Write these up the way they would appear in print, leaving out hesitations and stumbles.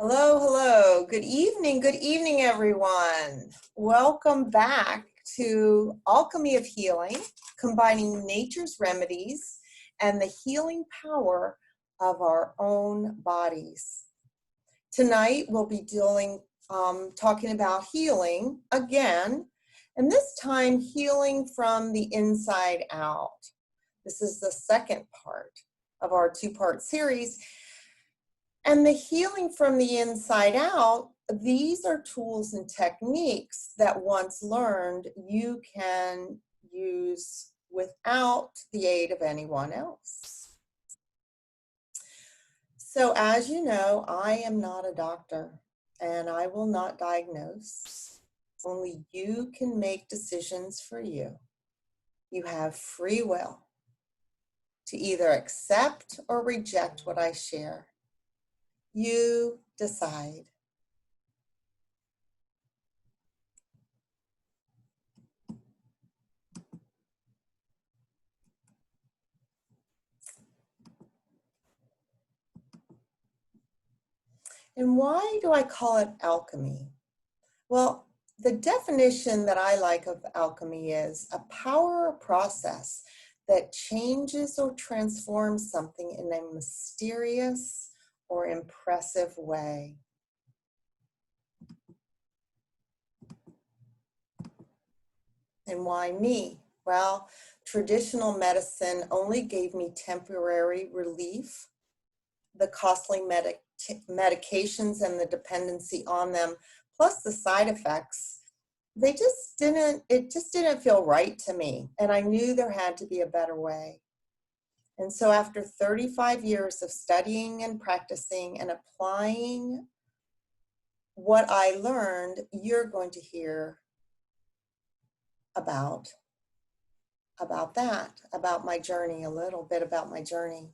Hello, hello. Good evening, everyone. Welcome back to Alchemy of Healing, combining nature's remedies and the healing power of our own bodies. Tonight, we'll be talking about healing again, and this time healing from the inside out. This is the second part of our two-part series. And the healing from the inside out, these are tools and techniques that once learned you can use without the aid of anyone else. So as you know, I am not a doctor and I will not diagnose. Only you can make decisions for you. You have free will to either accept or reject what I share. You decide. And why do I call it alchemy? Well, the definition that I like of alchemy is a power or process that changes or transforms something in a mysterious or impressive way. And why me? Well, traditional medicine only gave me temporary relief. The costly medications and the dependency on them, plus the side effects, it just didn't feel right to me. And I knew there had to be a better way. And so after 35 years of studying and practicing and applying what I learned, you're going to hear about my journey, a little bit about my journey.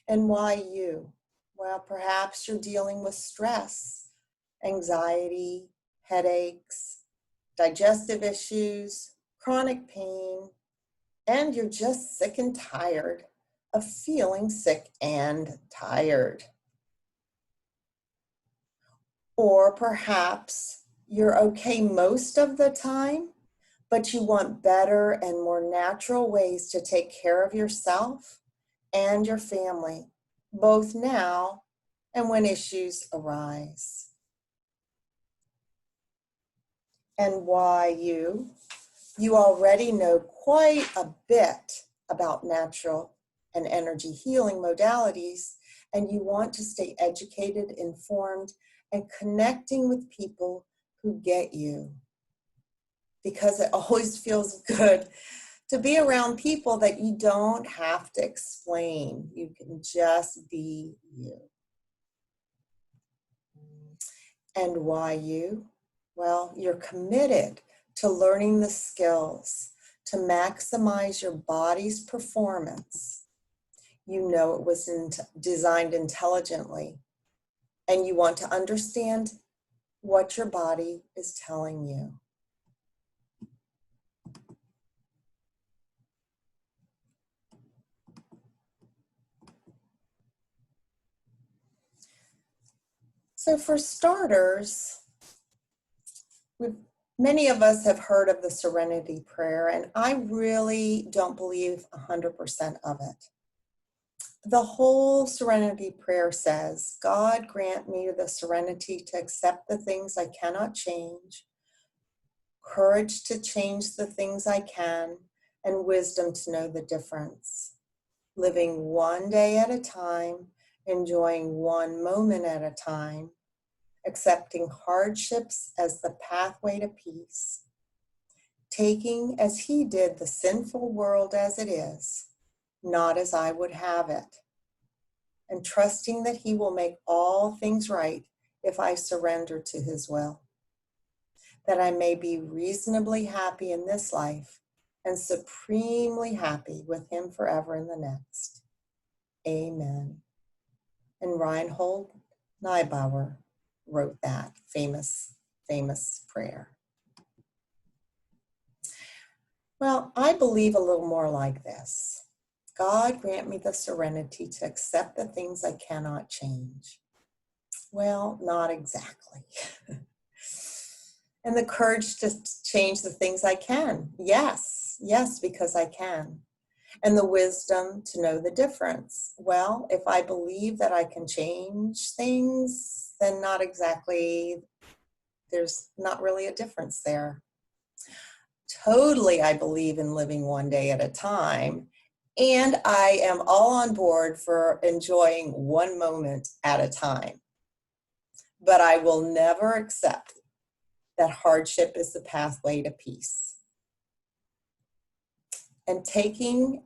And why you? Well, perhaps you're dealing with stress, anxiety, headaches, digestive issues, chronic pain, and you're just sick and tired of feeling sick and tired. Or perhaps you're okay most of the time, but you want better and more natural ways to take care of yourself and your family, both now and when issues arise. And why you? You already know quite a bit about natural and energy healing modalities, and you want to stay educated, informed, and connecting with people who get you. Because it always feels good to be around people that you don't have to explain. You can just be you. And why you? Well, you're committed to learning the skills to maximize your body's performance. You know it was designed intelligently, and you want to understand what your body is telling you. So for starters, many of us have heard of the Serenity Prayer, and I really don't believe 100% of it. The whole Serenity Prayer says, God grant me the serenity to accept the things I cannot change, courage to change the things I can, and wisdom to know the difference. Living one day at a time, enjoying one moment at a time, accepting hardships as the pathway to peace, taking as he did the sinful world as it is, not as I would have it, and trusting that he will make all things right if I surrender to his will, that I may be reasonably happy in this life and supremely happy with him forever in the next. Amen. And Reinhold Niebuhr wrote that famous prayer. Well, I believe a little more like this. God grant me the serenity to accept the things I cannot change. Well, not exactly. And the courage to change the things I can. Yes, yes, because I can. And the wisdom to know the difference. Well, if I believe that I can change things, then not exactly, there's not really a difference there. Totally, I believe in living one day at a time. And I am all on board for enjoying one moment at a time. But I will never accept that hardship is the pathway to peace. And taking,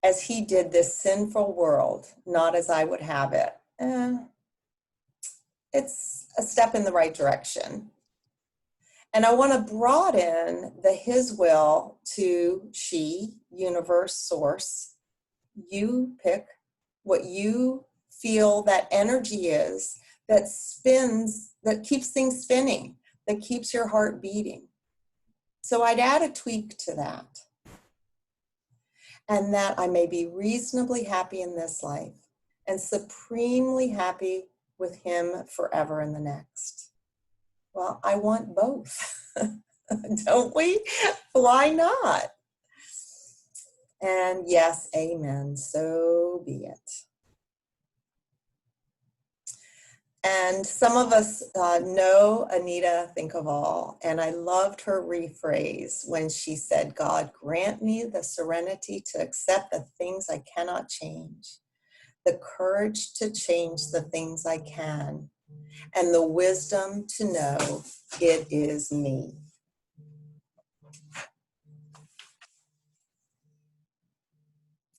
as he did, this sinful world, not as I would have it, it's a step in the right direction. And I want to broaden the his will to she, universe, source. You pick what you feel that energy is that spins, that keeps things spinning, that keeps your heart beating. So I'd add a tweak to that. And that I may be reasonably happy in this life and supremely happy with him forever in the next. Well, I want both, don't we? Why not? And yes, amen, so be it. And some of us know Anita Thinkable, and I loved her rephrase when she said, God, grant me the serenity to accept the things I cannot change, the courage to change the things I can, and the wisdom to know it is me.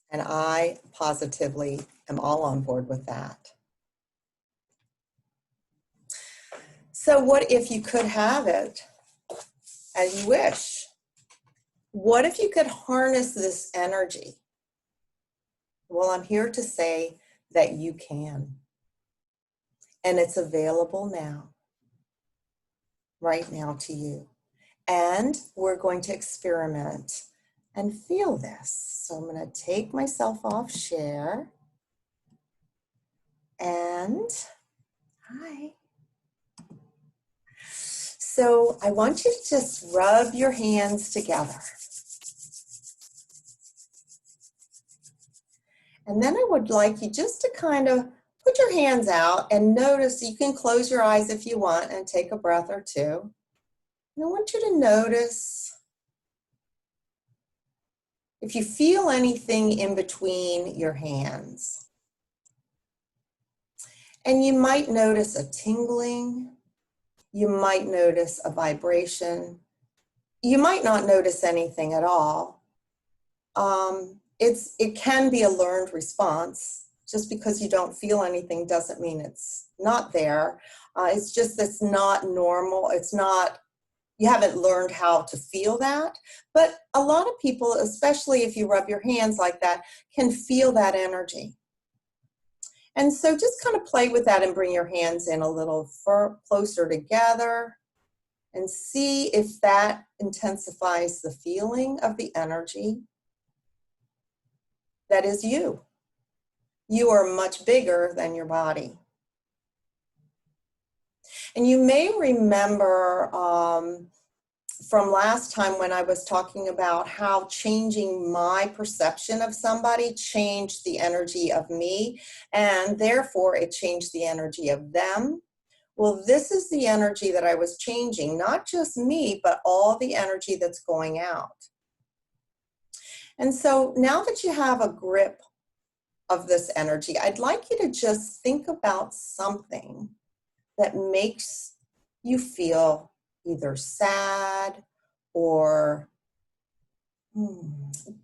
And I positively am all on board with that. So what if you could have it as you wish? What if you could harness this energy? Well, I'm here to say that you can. And it's available now, right now to you. And we're going to experiment and feel this. So I'm going to take myself off share. And hi. So I want you to just rub your hands together. And then I would like you just to kind of put your hands out and notice. You can close your eyes if you want and take a breath or two. And I want you to notice if you feel anything in between your hands. And you might notice a tingling. You might notice a vibration. You might not notice anything at all. It can be a learned response. Just because you don't feel anything doesn't mean it's not there. It's just it's not normal. It's not, you haven't learned how to feel that. But a lot of people, especially if you rub your hands like that, can feel that energy. And so just kind of play with that and bring your hands in a little closer together and see if that intensifies the feeling of the energy that is you. You are much bigger than your body. And you may remember from last time when I was talking about how changing my perception of somebody changed the energy of me, and therefore it changed the energy of them. Well, this is the energy that I was changing, not just me, but all the energy that's going out. And so now that you have a grip of this energy, I'd like you to just think about something that makes you feel either sad or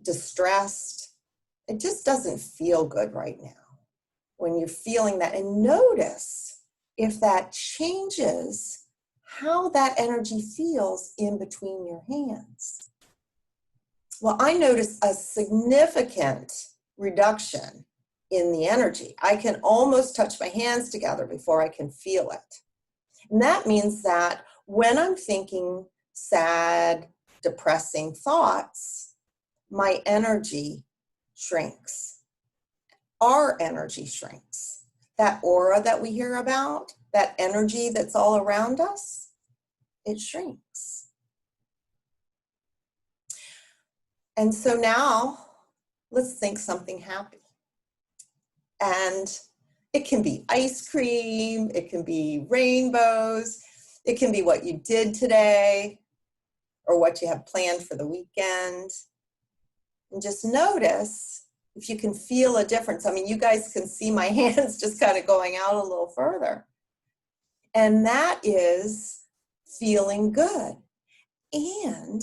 distressed. It just doesn't feel good right now when you're feeling that. And notice if that changes how that energy feels in between your hands. Well, I notice a significant reduction in the energy. I can almost touch my hands together before I can feel it. And that means that when I'm thinking sad, depressing thoughts, my energy shrinks. Our energy shrinks. that aura that we hear about, that energy that's all around us, it shrinks. And so now, let's think something happy. And it can be ice cream, it can be rainbows, it can be what you did today, or what you have planned for the weekend. And just notice if you can feel a difference. I mean, you guys can see my hands just kind of going out a little further. And that is feeling good. And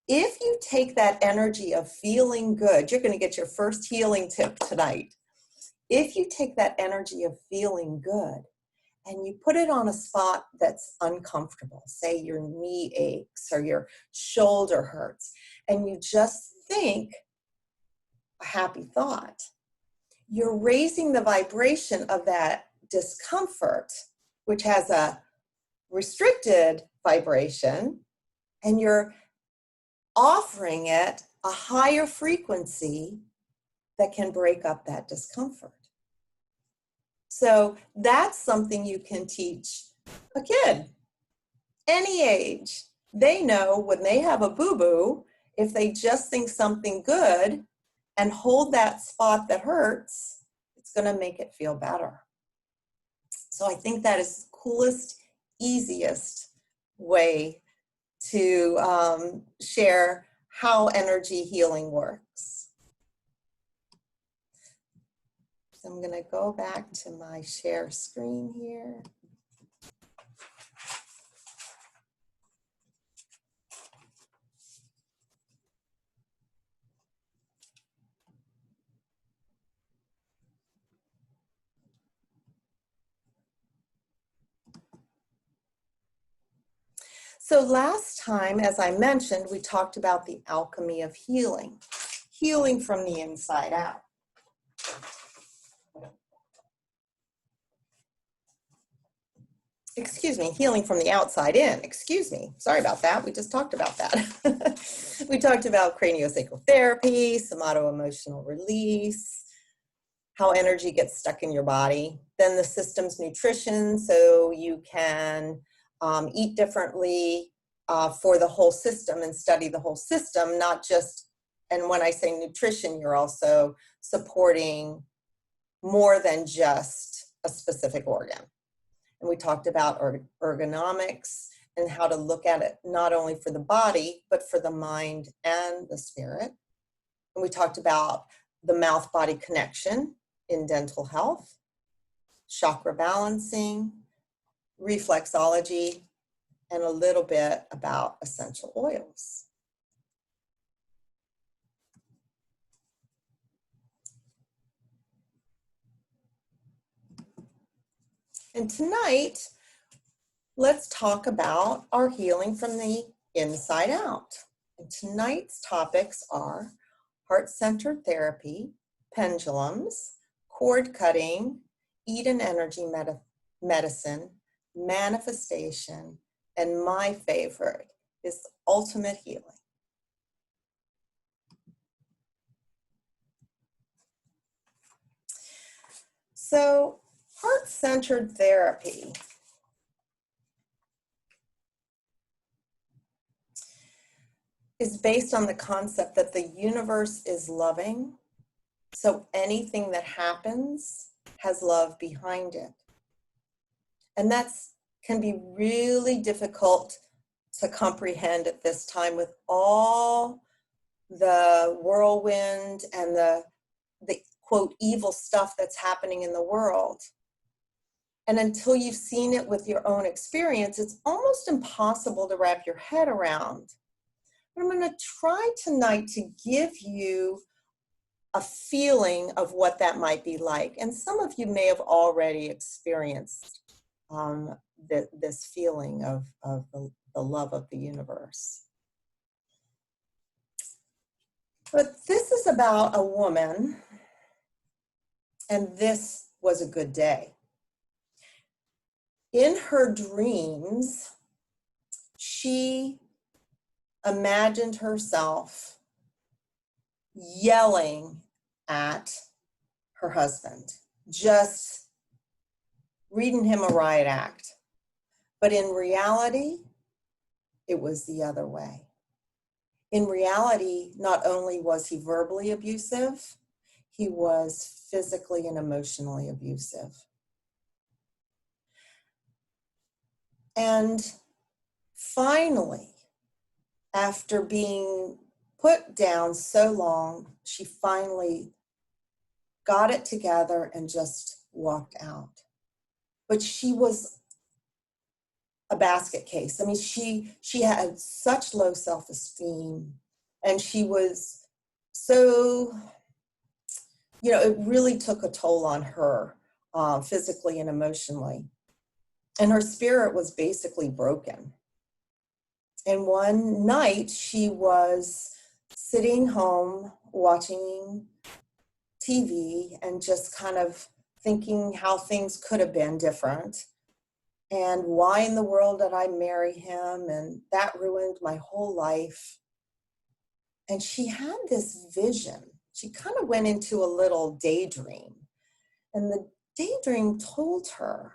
if you take that energy of feeling good, you're going to get your first healing tip tonight. If you take that energy of feeling good and you put it on a spot that's uncomfortable, say your knee aches or your shoulder hurts, and you just think a happy thought, you're raising the vibration of that discomfort, which has a restricted vibration, and you're offering it a higher frequency that can break up that discomfort. So that's something you can teach a kid, any age. They know when they have a boo-boo, if they just think something good and hold that spot that hurts, it's going to make it feel better. So I think that is the coolest, easiest way to share how energy healing works. So I'm going to go back to my share screen here. So last time, as I mentioned, we talked about the alchemy of healing, healing from the inside out. Excuse me, healing from the outside in. Excuse me, sorry about that. We just talked about that. We talked about craniosacral therapy, somato-emotional release, how energy gets stuck in your body, then the system's nutrition, so you can eat differently for the whole system and study the whole system, not just, and when I say nutrition, you're also supporting more than just a specific organ. And we talked about ergonomics and how to look at it not only for the body, but for the mind and the spirit. And we talked about the mouth-body connection in dental health, chakra balancing, reflexology, and a little bit about essential oils. And tonight, let's talk about our healing from the inside out. And tonight's topics are heart-centered therapy, pendulums, cord cutting, Eden energy medicine, manifestation, and my favorite is ultimate healing. So, heart-centered therapy is based on the concept that the universe is loving, so anything that happens has love behind it. And that can be really difficult to comprehend at this time with all the whirlwind and the quote evil stuff that's happening in the world. And until you've seen it with your own experience, it's almost impossible to wrap your head around. But I'm going to try tonight to give you a feeling of what that might be like. And some of you may have already experienced this feeling of the love of the universe. But this is about a woman, and this was a good day. In her dreams, she imagined herself yelling at her husband, just reading him a riot act. But in reality, it was the other way. In reality, not only was he verbally abusive, he was physically and emotionally abusive. And finally, after being put down so long, she finally got it together and just walked out. But she was a basket case. I mean, she had such low self-esteem, and she was so, it really took a toll on her physically and emotionally. And her spirit was basically broken. And one night she was sitting home watching TV and just kind of thinking how things could have been different. And why in the world did I marry him? And that ruined my whole life. And she had this vision. She kind of went into a little daydream. And the daydream told her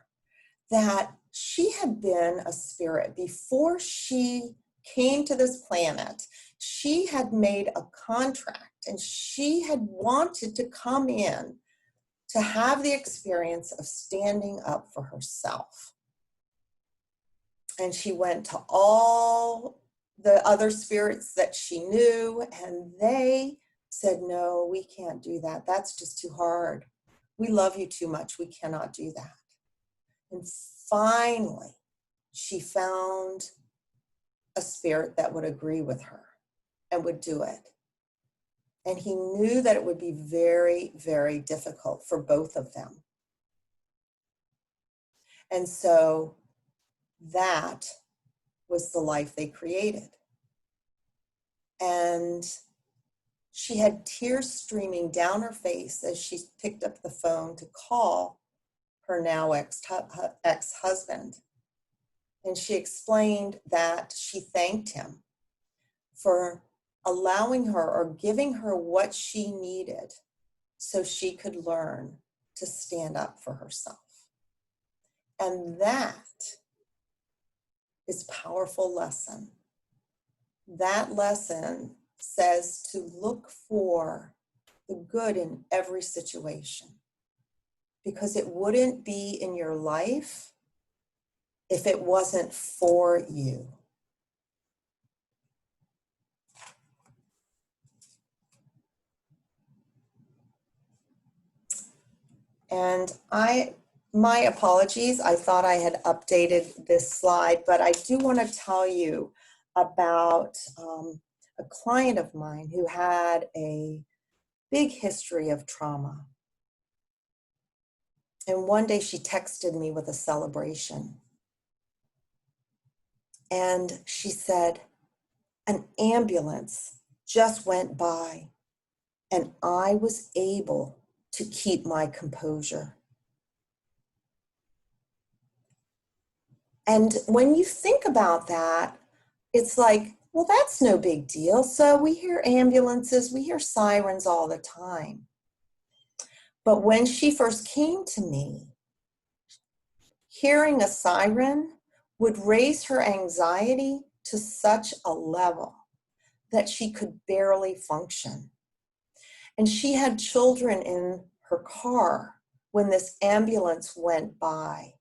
that she had been a spirit. Before she came to this planet, she had made a contract and she had wanted to come in to have the experience of standing up for herself. And she went to all the other spirits that she knew, and they said, no, we can't do that. That's just too hard. We love you too much. We cannot do that. And finally, she found a spirit that would agree with her and would do it. And he knew that it would be very, very difficult for both of them. And so that was the life they created. And she had tears streaming down her face as she picked up the phone to call her now ex-husband. And she explained that she thanked him for allowing her or giving her what she needed so she could learn to stand up for herself. And that is a powerful lesson. That lesson says to look for the good in every situation, because it wouldn't be in your life if it wasn't for you. And my apologies, I thought I had updated this slide, but I do want to tell you about a client of mine who had a big history of trauma. And one day she texted me with a celebration. And she said, an ambulance just went by and I was able to keep my composure. And when you think about that, it's like, well, that's no big deal. So we hear ambulances, we hear sirens all the time. But when she first came to me, hearing a siren would raise her anxiety to such a level that she could barely function. And she had children in her car when this ambulance went by.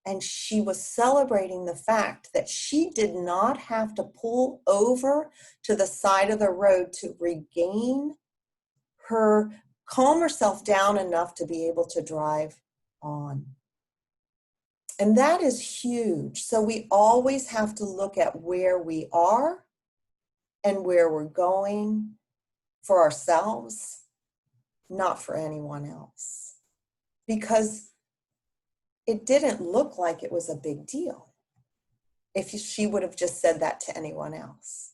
And she was celebrating the fact that she did not have to pull over to the side of the road to regain calm herself down enough to be able to drive on. And that is huge. So we always have to look at where we are and where we're going for ourselves, not for anyone else. Because it didn't look like it was a big deal if she would have just said that to anyone else.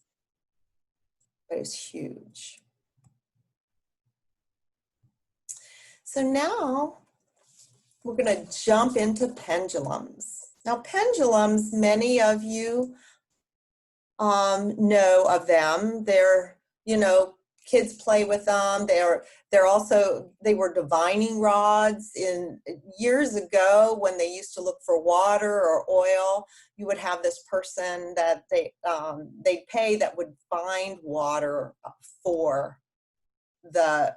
But it was huge. So now we're going to jump into pendulums. Now pendulums, many of you know of them. They're, kids play with them. They were divining rods in years ago when they used to look for water or oil. You would have this person that they'd pay that would find water for the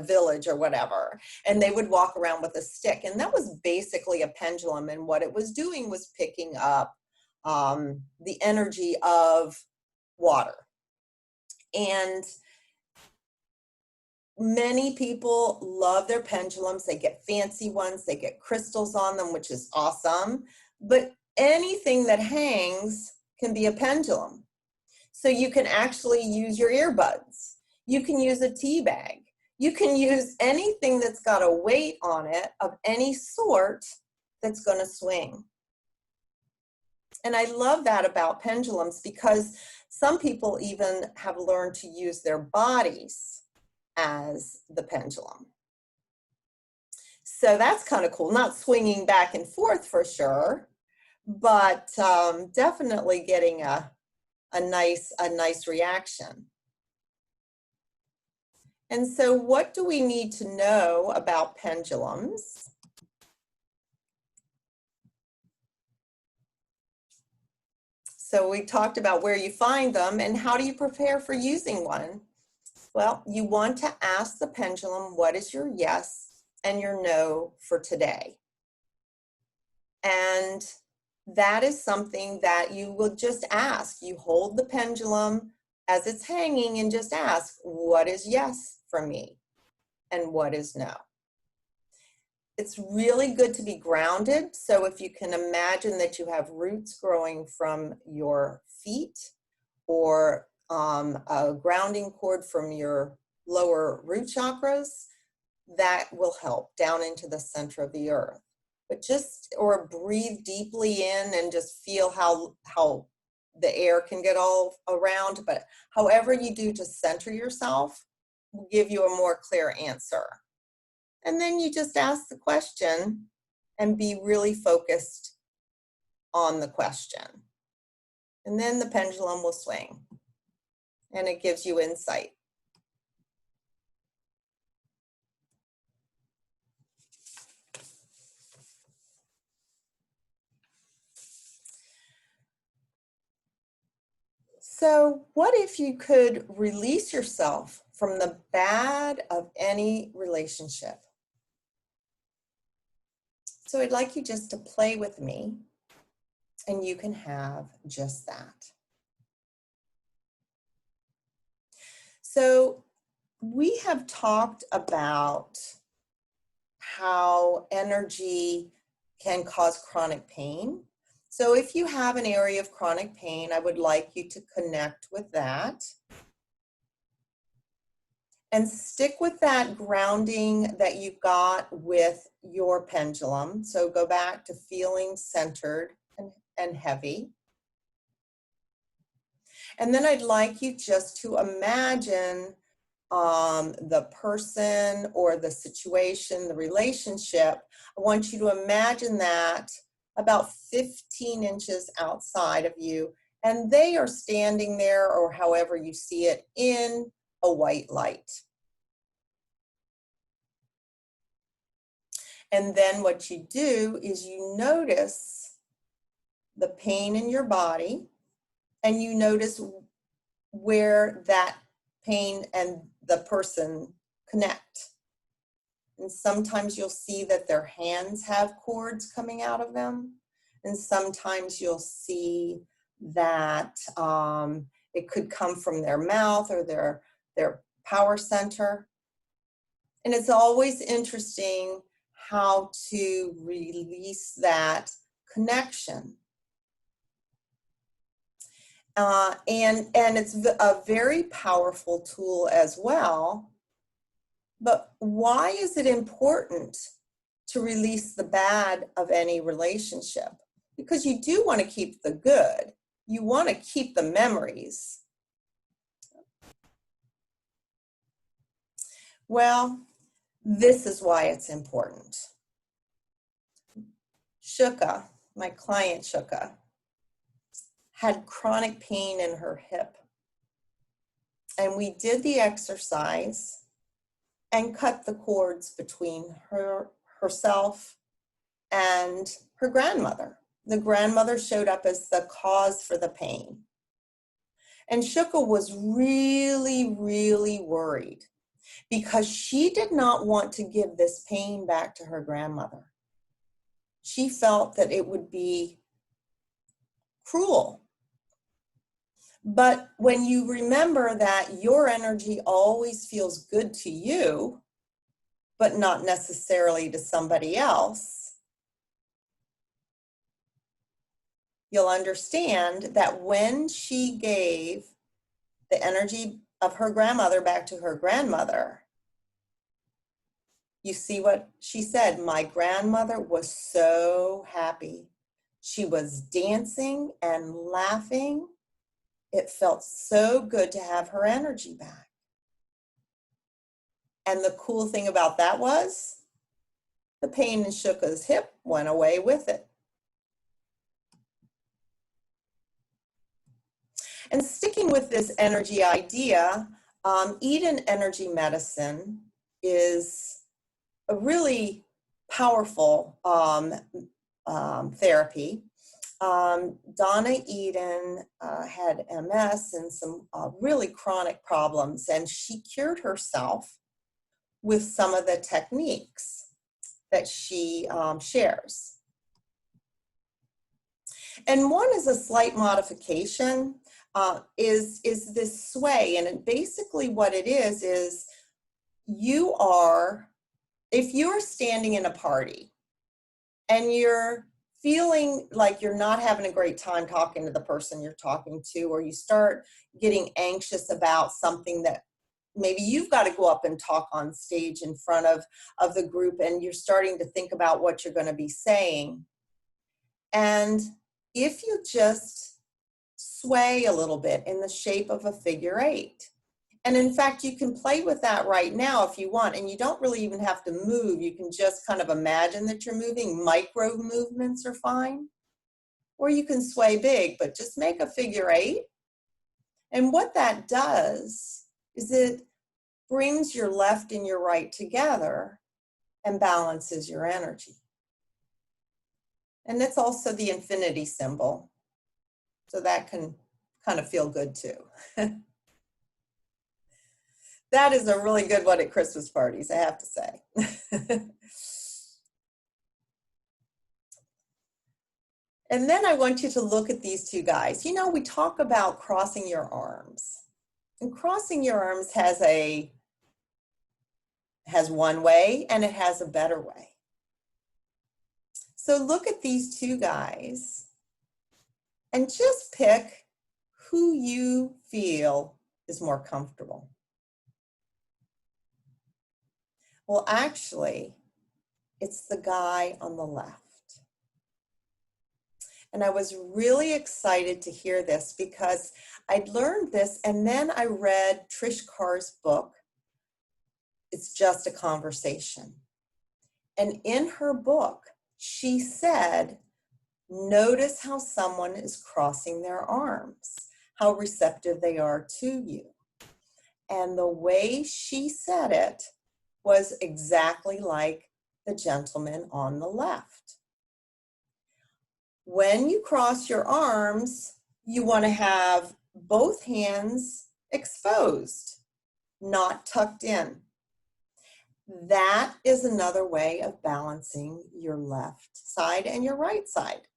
village or whatever, and they would walk around with a stick, and that was basically a pendulum, and what it was doing was picking up the energy of water. And many people love their pendulums. They get fancy ones, they get crystals on them, which is awesome, but anything that hangs can be a pendulum. So you can actually use your earbuds, you can use a tea bag, you can use anything that's got a weight on it of any sort that's going to swing. And I love that about pendulums, because some people even have learned to use their bodies as the pendulum. So that's kind of cool. Not swinging back and forth for sure, but definitely getting a nice reaction. And so what do we need to know about pendulums? So we talked about where you find them and how do you prepare for using one? Well, you want to ask the pendulum, what is your yes and your no for today? And that is something that you will just ask. You hold the pendulum as it's hanging and just ask, what is yes for me and what is no? It's really good to be grounded. So if you can imagine that you have roots growing from your feet, or a grounding cord from your lower root chakras, that will help down into the center of the earth. But or breathe deeply in and just feel how the air can get all around. But however you do to center yourself will give you a more clear answer. And then you just ask the question and be really focused on the question. And then the pendulum will swing and it gives you insight. So what if you could release yourself from the bad of any relationship? So I'd like you just to play with me, and you can have just that. So we have talked about how energy can cause chronic pain. So if you have an area of chronic pain, I would like you to connect with that and stick with that grounding that you got with your pendulum. So go back to feeling centered and heavy. And then I'd like you just to imagine the person or the situation, the relationship. I want you to imagine that about 15 inches outside of you, and they are standing there, or however you see it, in a white light. And then what you do is you notice the pain in your body, and you notice where that pain and the person connect. And sometimes you'll see that their hands have cords coming out of them. And sometimes you'll see that it could come from their mouth or their power center. And it's always interesting how to release that connection. And it's a very powerful tool as well. But why is it important to release the bad of any relationship? Because you do want to keep the good. You want to keep the memories. Well, this is why it's important. Shuka, my client Shuka, had chronic pain in her hip. And we did the exercise and cut the cords between herself and her grandmother. The grandmother showed up as the cause for the pain. And Shuka was really, really worried because she did not want to give this pain back to her grandmother. She felt that it would be cruel. But when you remember that your energy always feels good to you, but not necessarily to somebody else, you'll understand that when she gave the energy of her grandmother back to her grandmother, you see what she said? My grandmother was so happy. She was dancing and laughing. It felt so good to have her energy back. And the cool thing about that was the pain in Shuka's hip went away with it. And sticking with this energy idea, Eden energy medicine is a really powerful therapy. Donna Eden had MS and some really chronic problems, and she cured herself with some of the techniques that she shares. And one is a slight modification, is this sway. And basically what it is you are, if you're standing in a party and you're feeling like you're not having a great time talking to the person you're talking to, or you start getting anxious about something that maybe you've got to go up and talk on stage in front of the group, and you're starting to think about what you're going to be saying. And if you just sway a little bit in the shape of a figure 8, and in fact, you can play with that right now if you want, and you don't really even have to move. You can just kind of imagine that you're moving. Micro movements are fine. Or you can sway big, but just make a figure 8. And what that does is it brings your left and your right together and balances your energy. And it's also the infinity symbol. So that can kind of feel good too. That is a really good one at Christmas parties, I have to say. And then I want you to look at these two guys. You know, we talk about crossing your arms. And crossing your arms has one way and it has a better way. So look at these two guys and just pick who you feel is more comfortable. Well, actually, it's the guy on the left. And I was really excited to hear this because I'd learned this, and then I read Trish Carr's book, It's Just a Conversation. And in her book, she said, notice how someone is crossing their arms, how receptive they are to you. And the way she said it was exactly like the gentleman on the left. When you cross your arms, you want to have both hands exposed, not tucked in. That is another way of balancing your left side and your right side.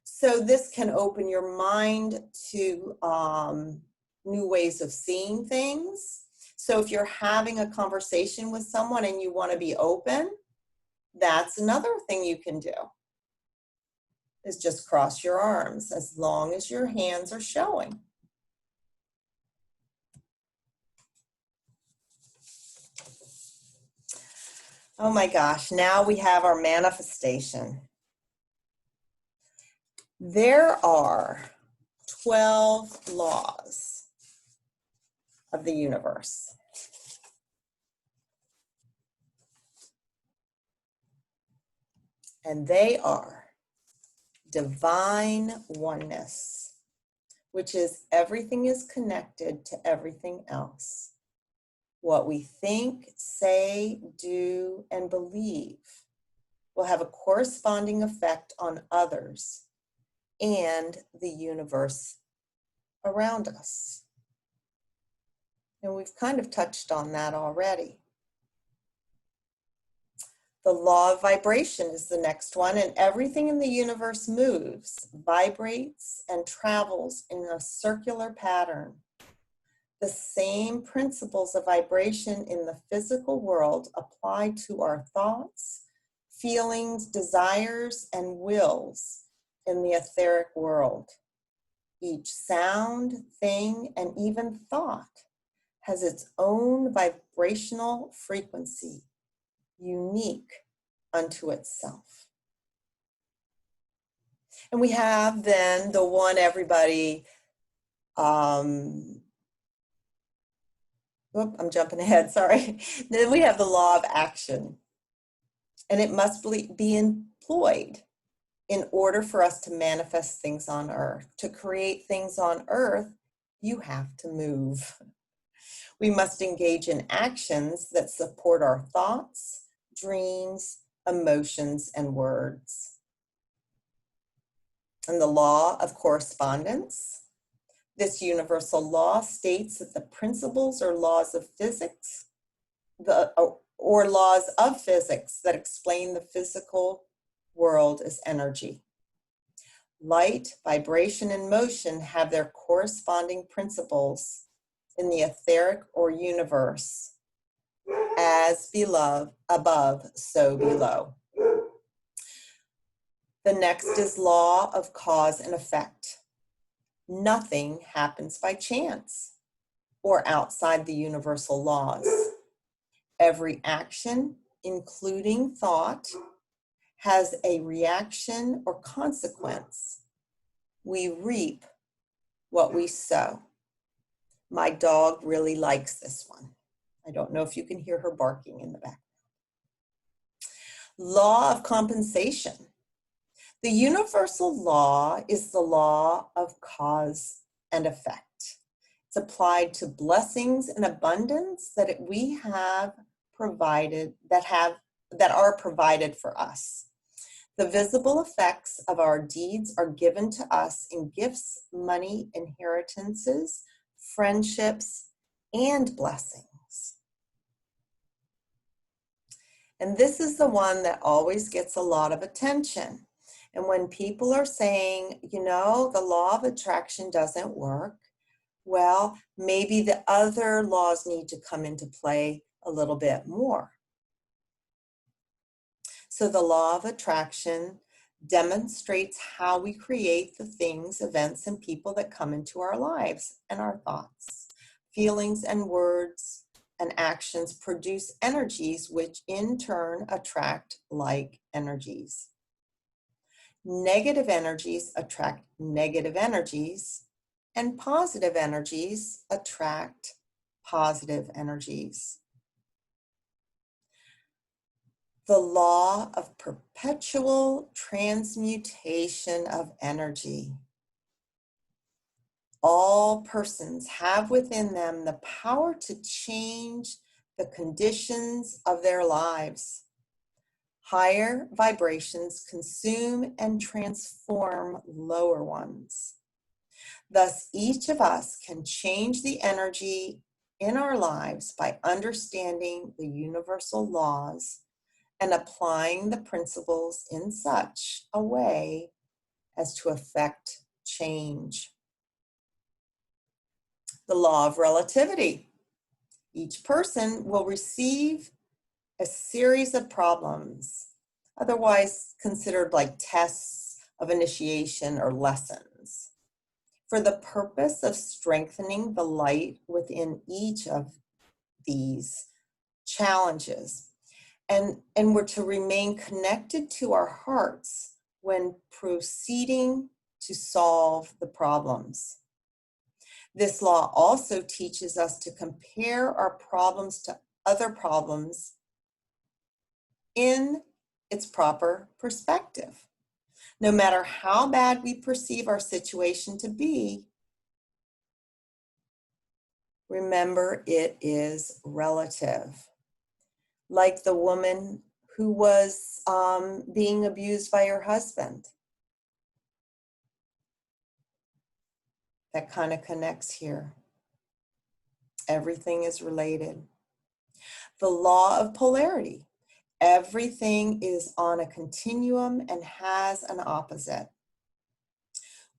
So this can open your mind to new ways of seeing things. So if you're having a conversation with someone and you want to be open, that's another thing you can do, is just cross your arms as long as your hands are showing. Oh my gosh, now we have our manifestation. There are 12 laws of the universe. And they are divine oneness, which is everything is connected to everything else. What we think, say, do, and believe will have a corresponding effect on others and the universe around us. And we've kind of touched on that already. The law of vibration is the next one, and everything in the universe moves, vibrates, and travels in a circular pattern. The same principles of vibration in the physical world apply to our thoughts, feelings, desires, and wills in the etheric world. Each sound, thing, and even thought has its own vibrational frequency, unique unto itself. And we have then the one everybody, I'm jumping ahead, sorry. Then we have the law of action. And it must be employed in order for us to manifest things on earth. To create things on earth, you have to move. We must engage in actions that support our thoughts, dreams, emotions, and words. And the law of correspondence. This universal law states that the principles or laws of physics, or laws of physics that explain the physical world as energy. Light, vibration, and motion have their corresponding principles in the etheric or universe, as above, so below. The next is law of cause and effect. Nothing happens by chance or outside the universal laws. Every action, including thought, has a reaction or consequence. We reap what we sow. My dog really likes this one. I don't know if you can hear her barking in the background. Law of compensation. The universal law is the law of cause and effect. It's applied to blessings and abundance that we have provided, that are provided for us. The visible effects of our deeds are given to us in gifts, money, inheritances, friendships, and blessings. And this is the one that always gets a lot of attention. And when people are saying, you know, the law of attraction doesn't work, well, maybe the other laws need to come into play a little bit more. So the law of attraction demonstrates how we create the things, events, and people that come into our lives, and our thoughts. Feelings and words and actions produce energies which in turn attract like energies. Negative energies attract negative energies, and positive energies attract positive energies. The law of perpetual transmutation of energy. All persons have within them the power to change the conditions of their lives. Higher vibrations consume and transform lower ones. Thus, each of us can change the energy in our lives by understanding the universal laws and applying the principles in such a way as to affect change. The law of relativity. Each person will receive a series of problems, otherwise considered like tests of initiation or lessons, for the purpose of strengthening the light within each of these challenges. And we're to remain connected to our hearts when proceeding to solve the problems. This law also teaches us to compare our problems to other problems in its proper perspective. No matter how bad we perceive our situation to be, Remember, it is relative. Like the woman who was being abused by her husband. That kind of connects here. Everything is related. The law of polarity. Everything is on a continuum and has an opposite.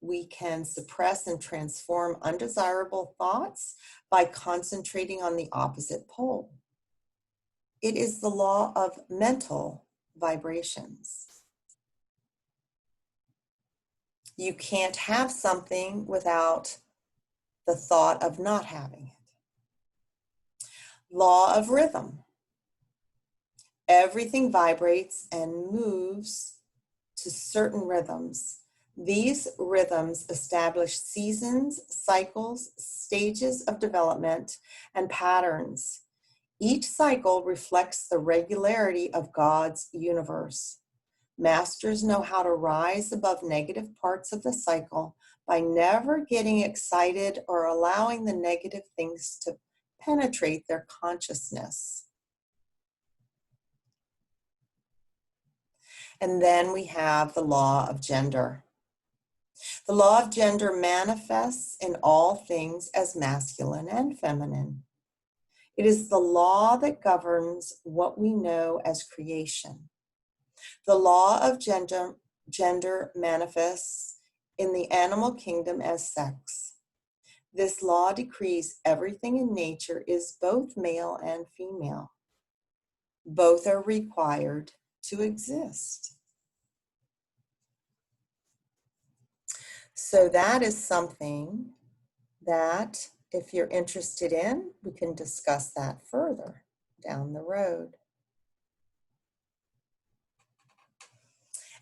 We can suppress and transform undesirable thoughts by concentrating on the opposite pole. It is the law of mental vibrations. You can't have something without the thought of not having it. Law of rhythm. Everything vibrates and moves to certain rhythms. These rhythms establish seasons, cycles, stages of development, and patterns. Each cycle reflects the regularity of God's universe. Masters know how to rise above negative parts of the cycle by never getting excited or allowing the negative things to penetrate their consciousness. And then we have the law of gender. The law of gender manifests in all things as masculine and feminine. It is the law that governs what we know as creation. The law of gender manifests in the animal kingdom as sex. This law decrees everything in nature is both male and female. Both are required to exist. So that is something that, if you're interested in, we can discuss that further down the road.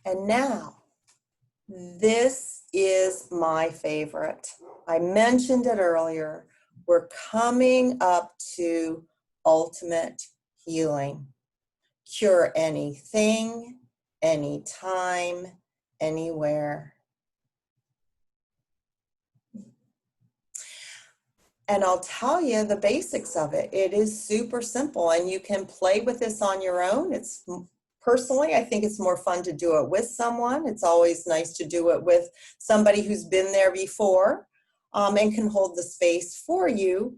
And now, this is my favorite. I mentioned it earlier. We're coming up to ultimate healing. Cure anything, anytime, anywhere. And I'll tell you the basics of it. It is super simple, and you can play with this on your own. Personally, I think it's more fun to do it with someone. It's always nice to do it with somebody who's been there before and can hold the space for you.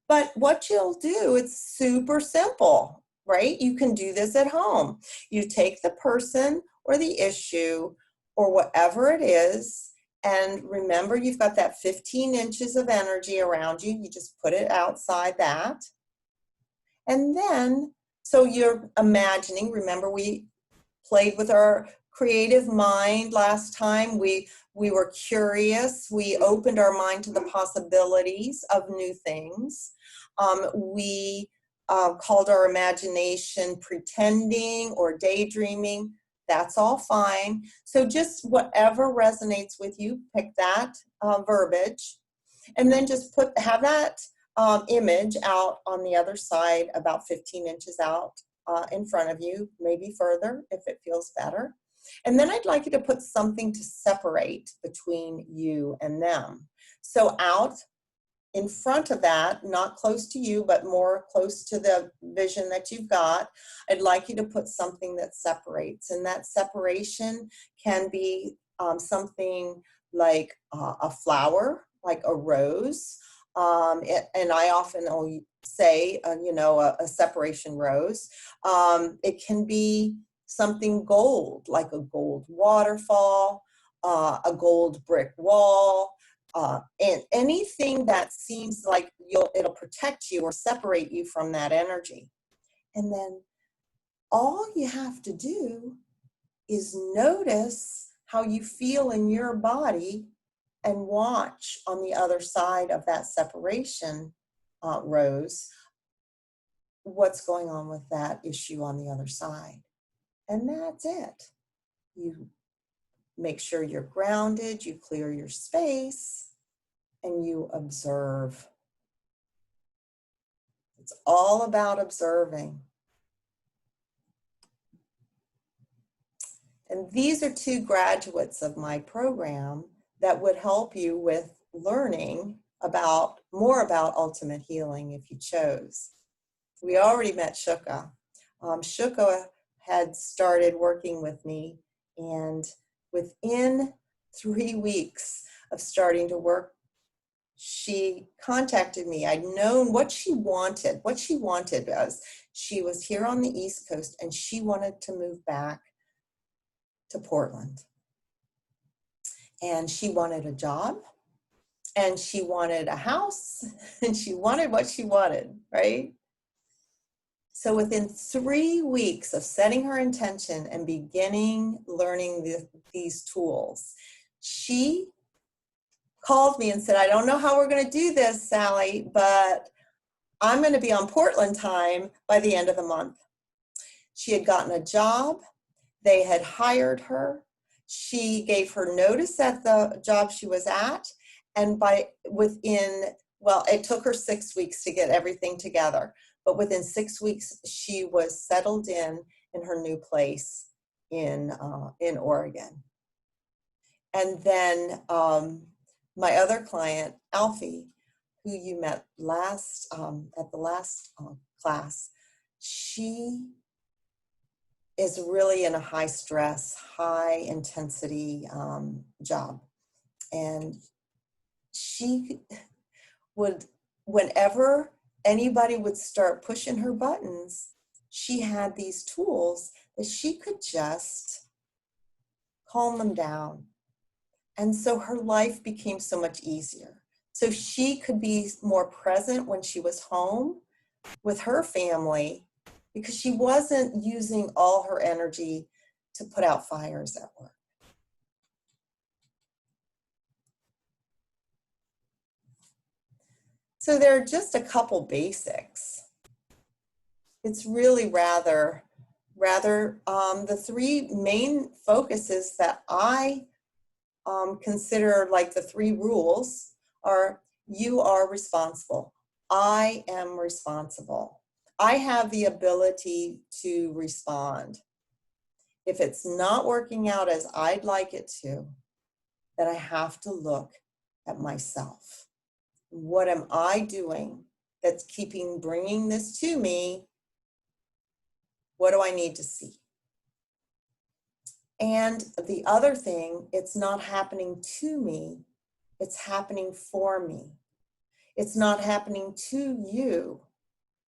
But what you'll do, it's super simple, right? You can do this at home. You take the person or the issue or whatever it is, and remember, you've got that 15 inches of energy around you. You just put it outside that. And then, so you're imagining, remember we played with our creative mind last time. We were curious. We opened our mind to the possibilities of new things. We called our imagination pretending or daydreaming. That's all fine. So just whatever resonates with you, pick that verbiage, and then just have that image out on the other side, about 15 inches out in front of you, maybe further if it feels better. And then I'd like you to put something to separate between you and them. So out in front of that, not close to you, but more close to the vision that you've got, I'd like you to put something that separates. And that separation can be something like a flower, like a rose. And I often say, a separation rose. It can be something gold, like a gold waterfall, a gold brick wall, and anything that seems like it'll protect you or separate you from that energy. And then all you have to do is notice how you feel in your body and watch on the other side of that separation rose what's going on with that issue on the other side. And that's it. You make sure you're grounded, you clear your space, and you observe. It's all about observing. And these are 2 graduates of my program that would help you with learning about more about ultimate healing if you chose. We already met Shuka. Shuka had started working with me, and within 3 weeks of starting to work, she contacted me. I'd known what she wanted. What she wanted was, she was here on the East Coast and she wanted to move back to Portland. And she wanted a job, and she wanted a house, and she wanted what she wanted, right? So within 3 weeks of setting her intention and beginning learning these tools, she called me and said, I don't know how we're going to do this, Sally, but I'm going to be on Portland time by the end of the month. She had gotten a job. They had hired her. She gave her notice at the job she was at. And it took her 6 weeks to get everything together. But within 6 weeks, she was settled in her new place in Oregon. And then my other client, Alfie, who you met at the last class, she is really in a high stress, high intensity job. And she would, whenever anybody would start pushing her buttons, she had these tools that she could just calm them down. And so her life became so much easier. So she could be more present when she was home with her family, because she wasn't using all her energy to put out fires at work. So there are just a couple basics. It's really rather the three main focuses that I consider like the three rules are: you are responsible. I am responsible. I have the ability to respond. If it's not working out as I'd like it to, then I have to look at myself. What am I doing that's bringing this to me? What do I need to see? And the other thing, it's not happening to me, it's happening for me. It's not happening to you,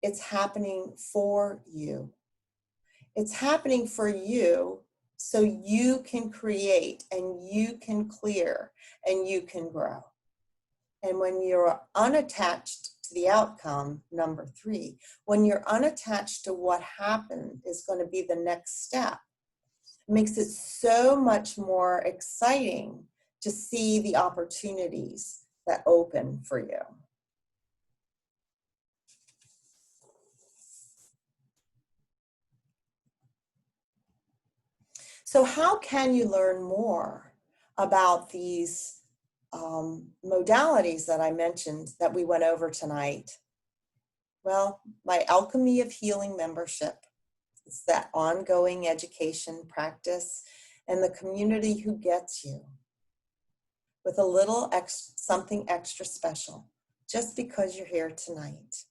it's happening for you. It's happening for you so you can create and you can clear and you can grow. And when you're unattached to the outcome, number 3, when you're unattached to what happened is going to be the next step, it makes it so much more exciting to see the opportunities that open for you. So how can you learn more about these modalities that I mentioned that we went over tonight? Well, my Alchemy of Healing membership. It's that ongoing education, practice, and the community who gets you with a little something extra special just because you're here tonight.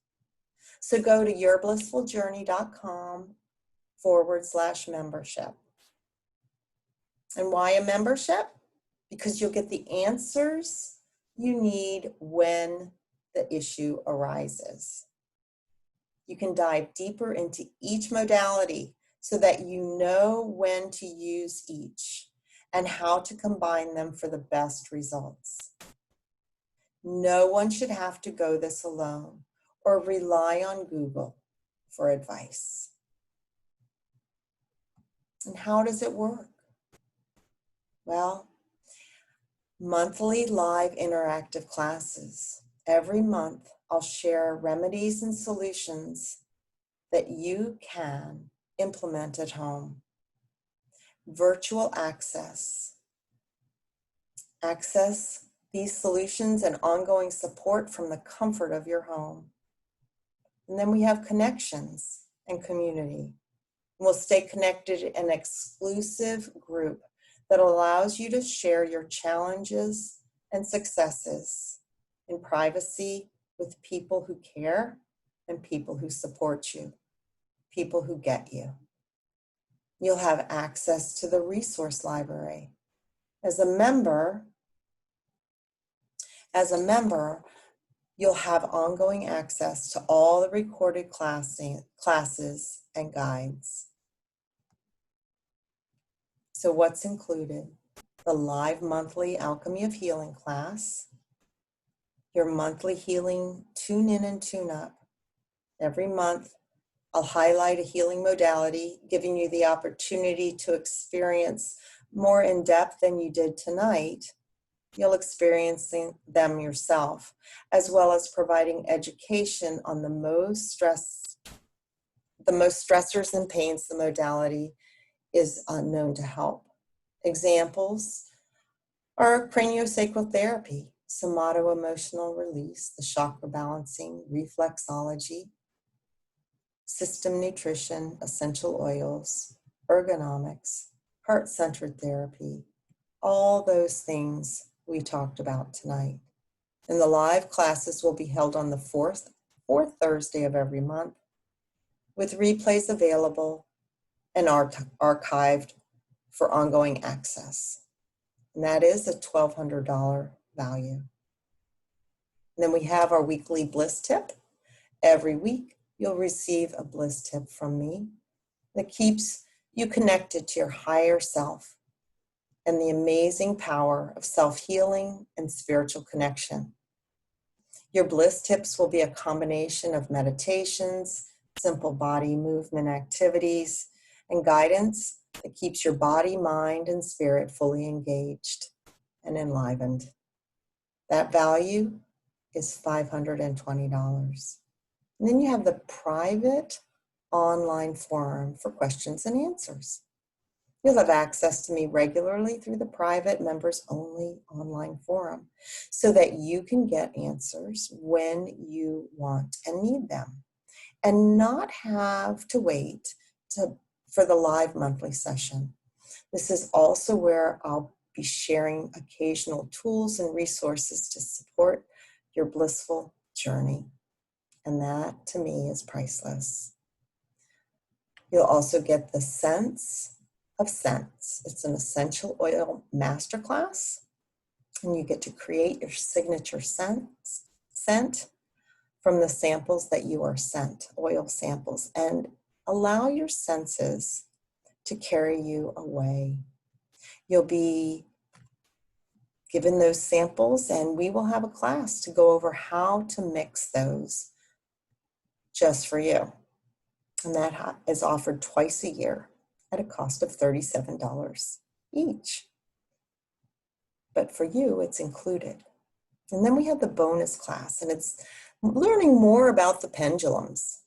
So go to yourblissfuljourney.com/membership. And why a membership? Because you'll get the answers you need when the issue arises. You can dive deeper into each modality so that you know when to use each and how to combine them for the best results. No one should have to go this alone or rely on Google for advice. And how does it work? Well, monthly live interactive classes. Every month, I'll share remedies and solutions that you can implement at home. Virtual access. Access these solutions and ongoing support from the comfort of your home. And then we have connections and community. We'll stay connected in an exclusive group that allows you to share your challenges and successes in privacy with people who care and people who support you, people who get you. You'll have access to the resource library. As a member, you'll have ongoing access to all the recorded classes and guides. So what's included? The live monthly Alchemy of Healing class, your monthly healing tune in and tune up. Every month, I'll highlight a healing modality, giving you the opportunity to experience more in depth than you did tonight. You'll experience them yourself, as well as providing education on the most stressors and pains the modality is known to help. Examples are craniosacral therapy, somato-emotional release, the chakra balancing, reflexology, system nutrition, essential oils, ergonomics, heart-centered therapy, all those things we talked about tonight. And the live classes will be held on the fourth Thursday of every month, with replays available and archived for ongoing access. And that is a $1,200 value. And then we have our weekly bliss tip. Every week, you'll receive a bliss tip from me that keeps you connected to your higher self and the amazing power of self-healing and spiritual connection. Your bliss tips will be a combination of meditations, simple body movement activities, and guidance that keeps your body, mind, and spirit fully engaged and enlivened. That value is $520. And then you have the private online forum for questions and answers. You'll have access to me regularly through the private members-only online forum so that you can get answers when you want and need them and not have to wait for the live monthly session. This is also where I'll be sharing occasional tools and resources to support your blissful journey. And that, to me, is priceless. You'll also get the Sense of Scents. It's an essential oil masterclass, and you get to create your signature scent from the samples that you are sent, oil samples, and allow your senses to carry you away. You'll be given those samples, and we will have a class to go over how to mix those just for you. And that is offered twice a year at a cost of $37 each. But for you, it's included. And then we have the bonus class, and it's learning more about the pendulums.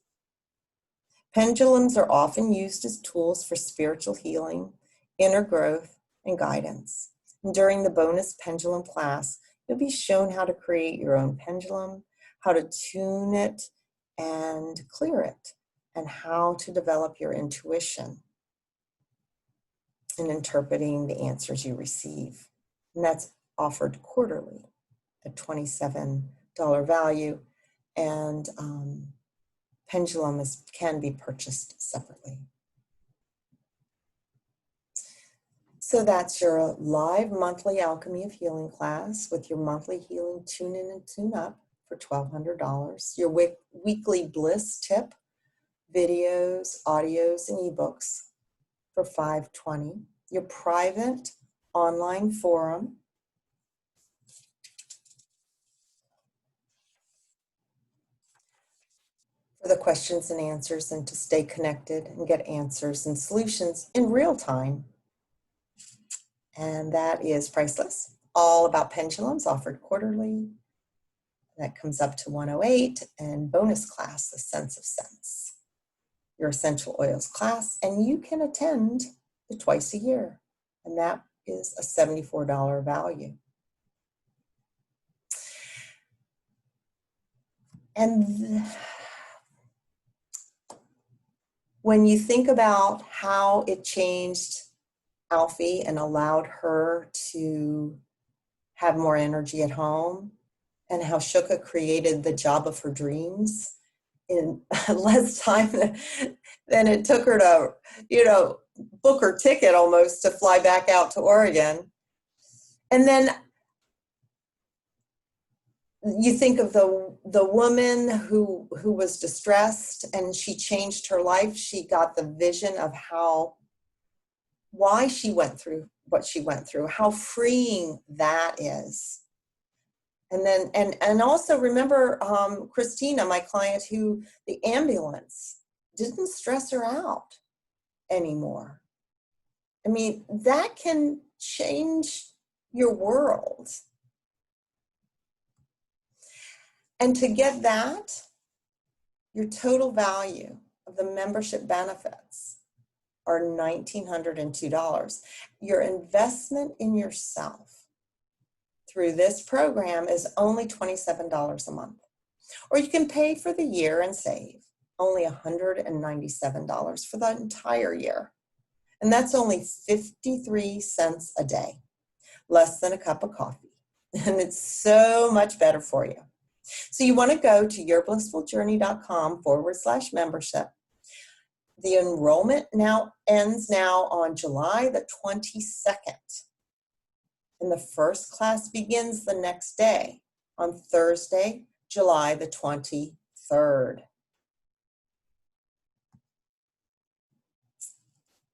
Pendulums are often used as tools for spiritual healing, inner growth, and guidance. And during the bonus pendulum class, you'll be shown how to create your own pendulum, how to tune it and clear it, and how to develop your intuition in interpreting the answers you receive. And that's offered quarterly at $27 value, and pendulum can be purchased separately. So that's your live monthly Alchemy of Healing class with your monthly healing tune in and tune up for $1,200. Your weekly bliss tip, videos, audios, and ebooks for $520. Your private online forum for the questions and answers and to stay connected and get answers and solutions in real time. And that is priceless. All about pendulums offered quarterly. That comes up to $108. And bonus class, the Sense of Scents, your essential oils class. And you can attend twice a year. And that is a $74 value. And when you think about how it changed Alfie and allowed her to have more energy at home and how Shuka created the job of her dreams in less time than it took her to, book her ticket almost to fly back out to Oregon. And then you think of the woman who was distressed, and she changed her life. She got the vision of why she went through what she went through, how freeing that is. And then, and also remember Christina, my client, who the ambulance didn't stress her out anymore. I mean, that can change your world. And to get that, your total value of the membership benefits are $1,902. Your investment in yourself through this program is only $27 a month. Or you can pay for the year and save only $197 for the entire year. And that's only 53 cents a day, less than a cup of coffee. And it's so much better for you. So you want to go to yourblissfuljourney.com/membership. The enrollment ends on July the 22nd. And the first class begins the next day on Thursday, July the 23rd.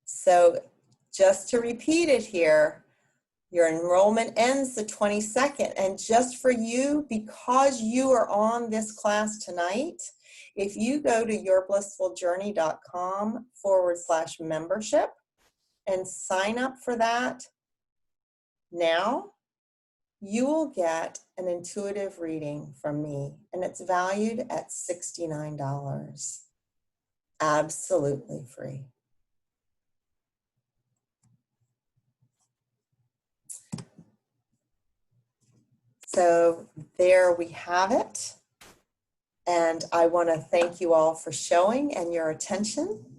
So just to repeat it here, your enrollment ends the 22nd. And just for you, because you are on this class tonight, if you go to yourblissfuljourney.com/membership and sign up for that now, you will get an intuitive reading from me, and it's valued at $69. Absolutely free. So there we have it. And I want to thank you all for showing and your attention.